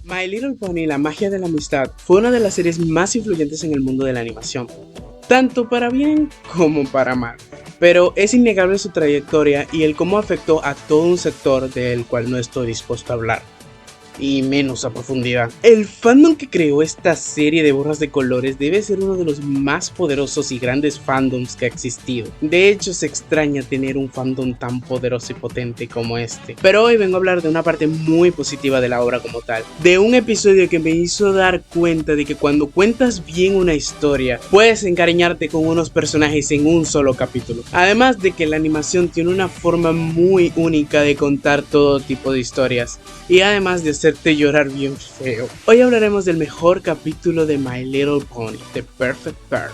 My Little Pony: La magia de la amistad fue una de las series más influyentes en el mundo de la animación, tanto para bien como para mal, pero es innegable su trayectoria y el cómo afectó a todo un sector del cual no estoy dispuesto a hablar, y menos a profundidad. El fandom que creó esta serie de borras de colores debe ser uno de los más poderosos y grandes fandoms que ha existido. De hecho, se extraña tener un fandom tan poderoso y potente como este. Pero hoy vengo a hablar de una parte muy positiva de la obra como tal, de un episodio que me hizo dar cuenta de que cuando cuentas bien una historia, puedes encariñarte con unos personajes en un solo capítulo. Además de que la animación tiene una forma muy única de contar todo tipo de historias, y además de hacerte llorar bien feo. Hoy hablaremos del mejor capítulo de My Little Pony, The Perfect Pair.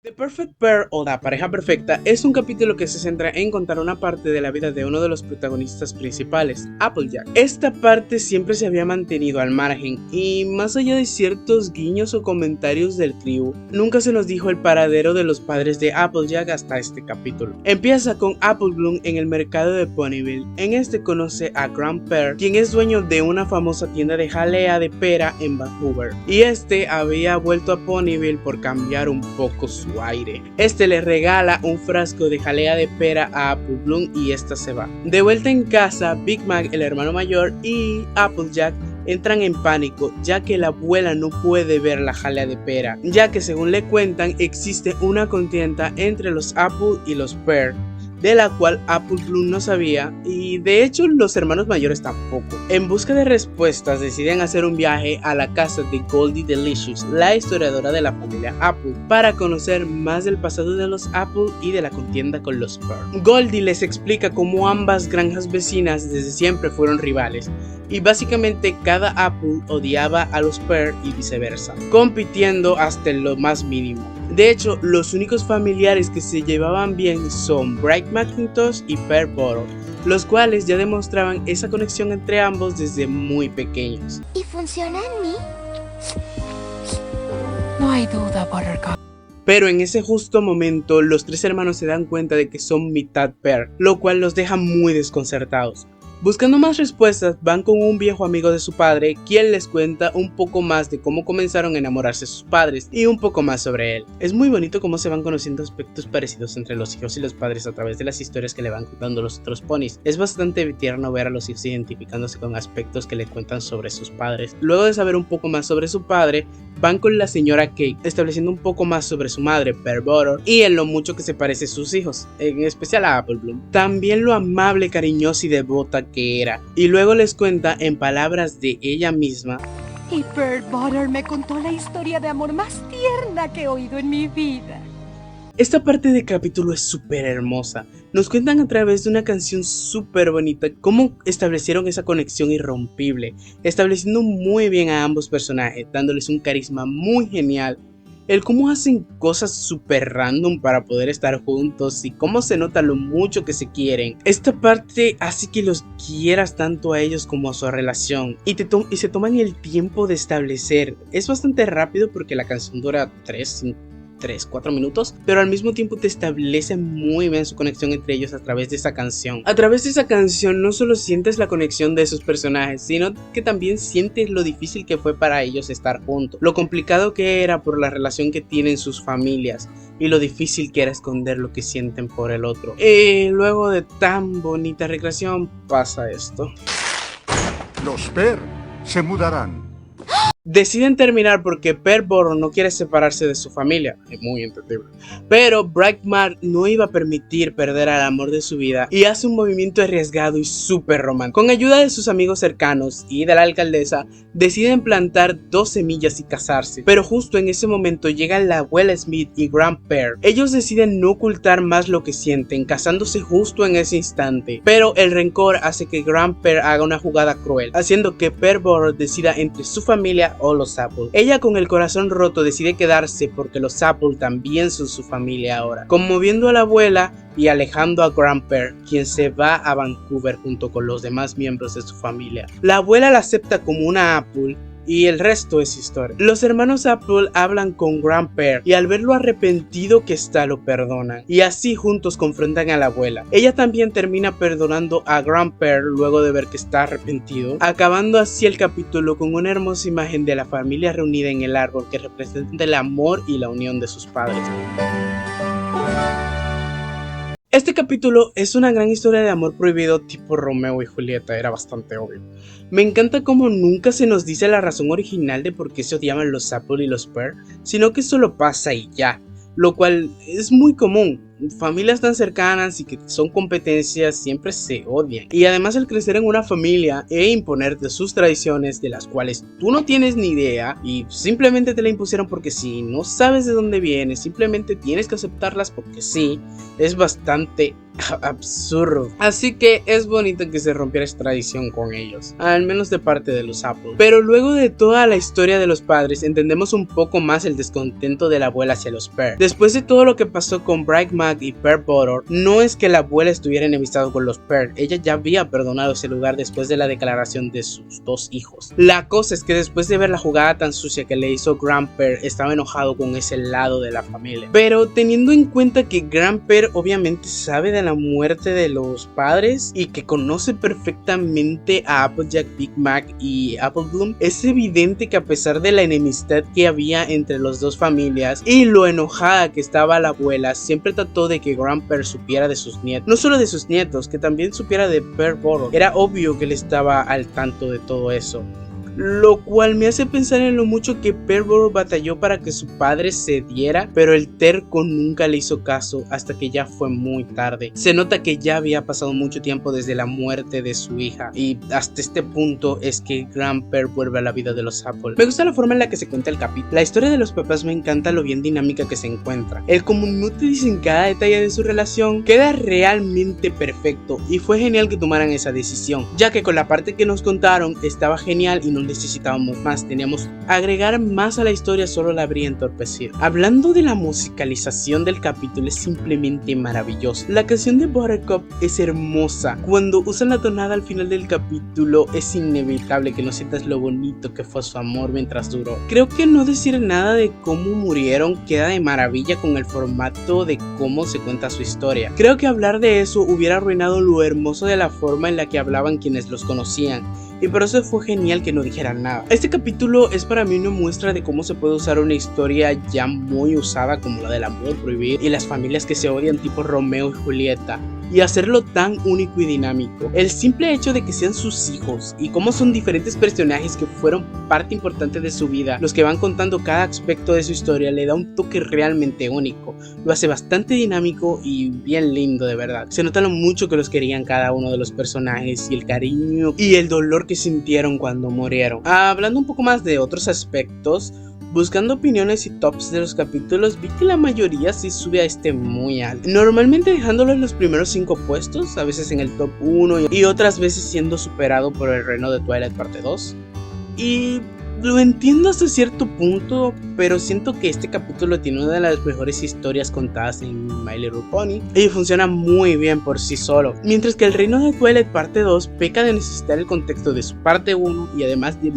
The Perfect Pair, o La Pareja Perfecta, es un capítulo que se centra en contar una parte de la vida de uno de los protagonistas principales, Applejack. Esta parte siempre se había mantenido al margen y, más allá de ciertos guiños o comentarios del trío, nunca se nos dijo el paradero de los padres de Applejack hasta este capítulo. Empieza con Apple Bloom en el mercado de Ponyville. En este conoce a Grand Pear, quien es dueño de una famosa tienda de jalea de pera en Vancouver, y este había vuelto a Ponyville por cambiar un poco su aire. Este le regala un frasco de jalea de pera a Apple Bloom y esta se va. De vuelta en casa, Big Mac, el hermano mayor, y Applejack entran en pánico, ya que la abuela no puede ver la jalea de pera, ya que según le cuentan existe una contienda entre los Apple y los Pear, de la cual Apple Bloom no sabía, y de hecho los hermanos mayores tampoco. En busca de respuestas deciden hacer un viaje a la casa de Goldie Delicious, la historiadora de la familia Apple, para conocer más del pasado de los Apple y de la contienda con los Pear. Goldie les explica cómo ambas granjas vecinas desde siempre fueron rivales, y básicamente cada Apple odiaba a los Pear y viceversa, compitiendo hasta en lo más mínimo. De hecho, los únicos familiares que se llevaban bien son Bright McIntosh y Pear Bottle, los cuales ya demostraban esa conexión entre ambos desde muy pequeños. ¿Y funciona en mí? No hay duda, Buttercup. Pero en ese justo momento, los tres hermanos se dan cuenta de que son mitad Pear, lo cual los deja muy desconcertados. Buscando más respuestas, van con un viejo amigo de su padre, quien les cuenta un poco más de cómo comenzaron a enamorarse sus padres y un poco más sobre él. Es muy bonito cómo se van conociendo aspectos parecidos entre los hijos y los padres a través de las historias que le van contando los otros ponis. Es bastante tierno ver a los hijos identificándose con aspectos que le cuentan sobre sus padres. Luego de saber un poco más sobre su padre, van con la señora Kate, estableciendo un poco más sobre su madre, Pear Bottle, y en lo mucho que se parece a sus hijos, en especial a Apple Bloom. También lo amable, cariñosa y devota que era, y luego les cuenta en palabras de ella misma: Y Pear Bottle me contó la historia de amor más tierna que he oído en mi vida. Esta parte del capítulo es súper hermosa. Nos cuentan a través de una canción súper bonita cómo establecieron esa conexión irrompible, estableciendo muy bien a ambos personajes, dándoles un carisma muy genial. El cómo hacen cosas súper random para poder estar juntos y cómo se nota lo mucho que se quieren. Esta parte hace que los quieras tanto a ellos como a su relación, y se toman el tiempo de establecer. Es bastante rápido porque la canción dura 3-4 minutos, pero al mismo tiempo te establece muy bien su conexión entre ellos a través de esa canción. A través de esa canción no solo sientes la conexión de sus personajes, sino que también sientes lo difícil que fue para ellos estar juntos, lo complicado que era por la relación que tienen sus familias y lo difícil que era esconder lo que sienten por el otro. Y luego de tan bonita recreación pasa esto. Los Pear se mudarán. Deciden terminar porque Pear Bottle no quiere separarse de su familia, es muy entendible. Pero Bright Mac no iba a permitir perder al amor de su vida y hace un movimiento arriesgado y súper romántico. Con ayuda de sus amigos cercanos y de la alcaldesa, deciden plantar 2 semillas y casarse. Pero justo en ese momento llegan la abuela Smith y Grand Pear. Ellos deciden no ocultar más lo que sienten, casándose justo en ese instante. Pero el rencor hace que Grand Pear haga una jugada cruel, haciendo que Pear Bottle decida entre su familia o los Apple. Ella con el corazón roto decide quedarse porque los Apple también son su familia ahora, conmoviendo a la abuela y alejando a Grandpa, quien se va a Vancouver junto con los demás miembros de su familia. La abuela la acepta como una Apple y el resto es historia. Los hermanos Apple hablan con Grandpa y al ver lo arrepentido que está lo perdonan, y así juntos confrontan a la abuela. Ella también termina perdonando a Grandpa luego de ver que está arrepentido, acabando así el capítulo con una hermosa imagen de la familia reunida en el árbol que representa el amor y la unión de sus padres. Este capítulo es una gran historia de amor prohibido tipo Romeo y Julieta, era bastante obvio. Me encanta cómo nunca se nos dice la razón original de por qué se odiaban los Apple y los Pearl, sino que solo pasa y ya, lo cual es muy común. Familias tan cercanas y que son competencias siempre se odian, y además el crecer en una familia e imponerte sus tradiciones de las cuales tú no tienes ni idea y simplemente te la impusieron porque sí, no sabes de dónde vienes, simplemente tienes que aceptarlas porque sí, es bastante absurdo. Así que es bonito que se rompiera esta tradición con ellos, al menos de parte de los Apple. Pero luego de toda la historia de los padres entendemos un poco más el descontento de la abuela hacia los Pearl. Después de todo lo que pasó con Bright Mac y Pearl Butter, no es que la abuela estuviera enemistado con los Pearl, ella ya había perdonado ese lugar después de la declaración de sus dos hijos. La cosa es que después de ver la jugada tan sucia que le hizo Grandpa, estaba enojado con ese lado de la familia. Pero teniendo en cuenta que Grandpa obviamente sabe de la muerte de los padres y que conoce perfectamente a Applejack, Big Mac y Apple Bloom, es evidente que a pesar de la enemistad que había entre las dos familias y lo enojada que estaba la abuela, siempre trató de que Grandpa supiera de sus nietos, no solo de sus nietos, que también supiera de Pearl Butter. Era obvio que él estaba al tanto de todo eso, lo cual me hace pensar en lo mucho que Pearl Butter batalló para que su padre cediera, pero el terco nunca le hizo caso hasta que ya fue muy tarde. Se nota que ya había pasado mucho tiempo desde la muerte de su hija, y hasta este punto es que Grandpa vuelve a la vida de los Apple. Me gusta la forma en la que se cuenta el capítulo. La historia de los papás me encanta lo bien dinámica que se encuentra. El como no te dicen cada detalle de su relación, queda realmente perfecto, y fue genial que tomaran esa decisión, ya que con la parte que nos contaron estaba genial y no necesitábamos más, teníamos agregar más a la historia, solo la habría entorpecido. Hablando de la musicalización del capítulo, es simplemente maravilloso. La canción de Buttercup es hermosa. Cuando usan la tonada al final del capítulo es inevitable que no sientas lo bonito que fue su amor mientras duró. Creo que no decir nada de cómo murieron queda de maravilla con el formato de cómo se cuenta su historia. Creo que hablar de eso hubiera arruinado lo hermoso de la forma en la que hablaban quienes los conocían, y por eso fue genial que no dijeran nada. Este capítulo es para mí una muestra de cómo se puede usar una historia ya muy usada como la del amor prohibido y las familias que se odian tipo Romeo y Julieta, y hacerlo tan único y dinámico. El simple hecho de que sean sus hijos y cómo son diferentes personajes que fueron parte importante de su vida los que van contando cada aspecto de su historia le da un toque realmente único. Lo hace bastante dinámico y bien lindo, de verdad. Se nota lo mucho que los querían cada uno de los personajes y el cariño y el dolor que sintieron cuando murieron. Hablando un poco más de otros aspectos, buscando opiniones y tops de los capítulos, vi que la mayoría sí sube a este muy alto, normalmente dejándolo en los primeros 5 puestos, a veces en el top 1 y otras veces siendo superado por El Reino de Twilight parte 2. Y lo entiendo hasta cierto punto, pero siento que este capítulo tiene una de las mejores historias contadas en My Little Pony y funciona muy bien por sí solo, mientras que El Reino de Twilight parte 2 peca de necesitar el contexto de su parte 1 y además de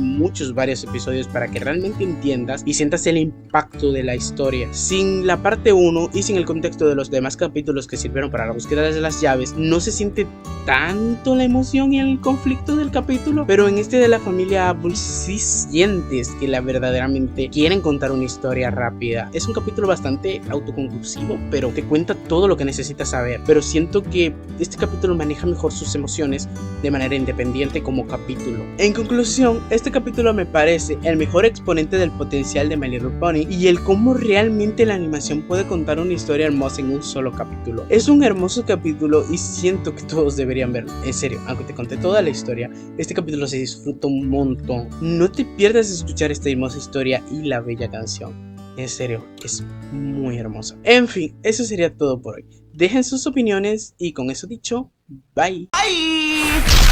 varios episodios para que realmente entiendas y sientas el impacto de la historia. Sin la parte 1 y sin el contexto de los demás capítulos que sirvieron para la búsqueda de las llaves, no se siente tanto la emoción y el conflicto del capítulo, pero en este de la familia Apple sí sientes que verdaderamente quieren contar una historia rápida. Es un capítulo bastante autoconclusivo, pero te cuenta todo lo que necesitas saber, pero siento que este capítulo maneja mejor sus emociones de manera independiente como capítulo. En conclusión, este capítulo me parece el mejor exponente del potencial de My Little Pony y el cómo realmente la animación puede contar una historia hermosa en un solo capítulo. Es un hermoso capítulo y siento que todos deberían verlo. En serio, aunque te conté toda la historia, este capítulo se disfruta un montón. No te pierdas de escuchar esta hermosa historia y la bella canción. En serio, es muy hermosa. En fin, eso sería todo por hoy. Dejen sus opiniones y con eso dicho, bye. Bye.